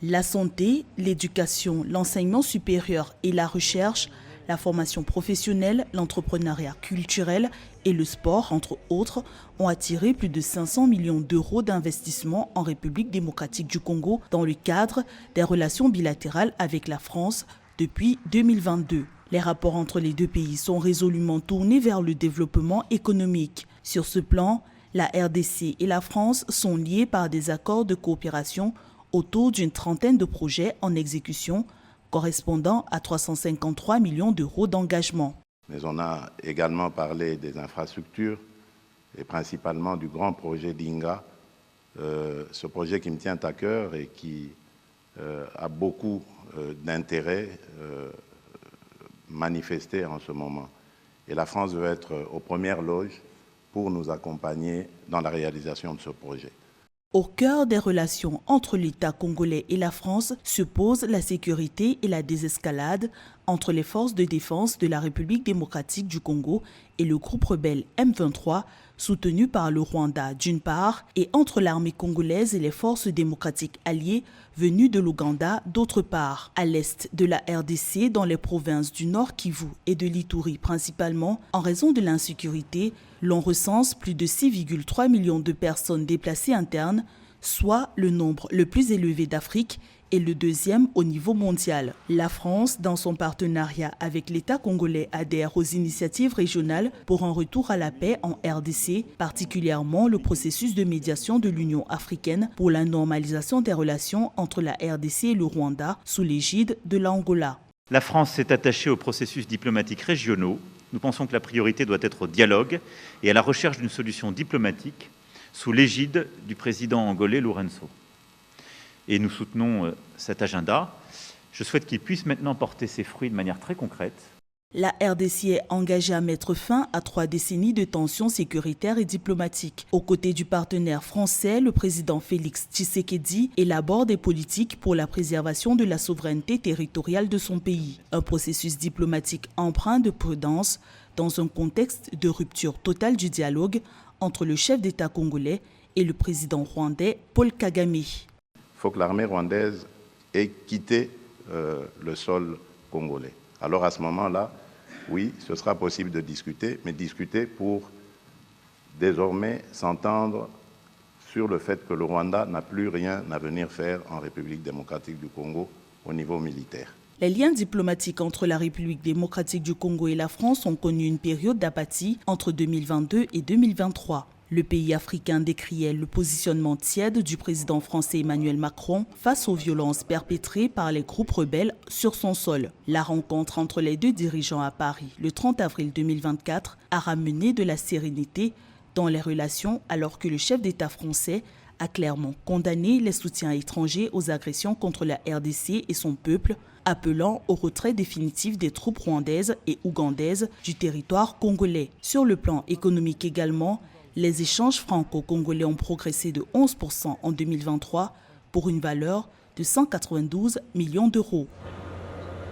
La santé, l'éducation, l'enseignement supérieur et la recherche, la formation professionnelle, l'entrepreneuriat culturel et le sport, entre autres, ont attiré plus de 500 millions d'euros d'investissement en République démocratique du Congo dans le cadre des relations bilatérales avec la France depuis 2022. Les rapports entre les deux pays sont résolument tournés vers le développement économique. Sur ce plan, la RDC et la France sont liés par des accords de coopération autour d'une trentaine de projets en exécution, correspondant à 353 millions d'euros d'engagement. Mais on a également parlé des infrastructures et principalement du grand projet d'Inga, ce projet qui me tient à cœur et qui a beaucoup d'intérêt manifesté en ce moment. Et la France veut être aux premières loges pour nous accompagner dans la réalisation de ce projet. Au cœur des relations entre l'État congolais et la France se posent la sécurité et la désescalade entre les forces de défense de la République démocratique du Congo et le groupe rebelle M23, soutenu par le Rwanda d'une part, et entre l'armée congolaise et les forces démocratiques alliées venues de l'Ouganda d'autre part. À l'est de la RDC, dans les provinces du Nord Kivu et de l'Ituri principalement, en raison de l'insécurité, l'on recense plus de 6,3 millions de personnes déplacées internes, soit le nombre le plus élevé d'Afrique et le deuxième au niveau mondial. La France, dans son partenariat avec l'État congolais, adhère aux initiatives régionales pour un retour à la paix en RDC, particulièrement le processus de médiation de l'Union africaine pour la normalisation des relations entre la RDC et le Rwanda sous l'égide de l'Angola. La France s'est attachée aux processus diplomatiques régionaux. Nous pensons que la priorité doit être au dialogue et à la recherche d'une solution diplomatique sous l'égide du président angolais Lourenço. Et nous soutenons cet agenda. Je souhaite qu'il puisse maintenant porter ses fruits de manière très concrète. La RDC est engagée à mettre fin à 3 décennies de tensions sécuritaires et diplomatiques. Aux côtés du partenaire français, le président Félix Tshisekedi élabore des politiques pour la préservation de la souveraineté territoriale de son pays. Un processus diplomatique empreint de prudence dans un contexte de rupture totale du dialogue entre le chef d'État congolais et le président rwandais Paul Kagame. Il faut que l'armée rwandaise ait quitté le sol congolais. Alors à ce moment-là, oui, ce sera possible de discuter, mais discuter pour désormais s'entendre sur le fait que le Rwanda n'a plus rien à venir faire en République démocratique du Congo au niveau militaire. Les liens diplomatiques entre la République démocratique du Congo et la France ont connu une période d'apathie entre 2022 et 2023. Le pays africain décriait le positionnement tiède du président français Emmanuel Macron face aux violences perpétrées par les groupes rebelles sur son sol. La rencontre entre les deux dirigeants à Paris le 30 avril 2024 a ramené de la sérénité dans les relations alors que le chef d'État français a clairement condamné les soutiens étrangers aux agressions contre la RDC et son peuple, appelant au retrait définitif des troupes rwandaises et ougandaises du territoire congolais. Sur le plan économique également, les échanges franco-congolais ont progressé de 11% en 2023 pour une valeur de 192 millions d'euros.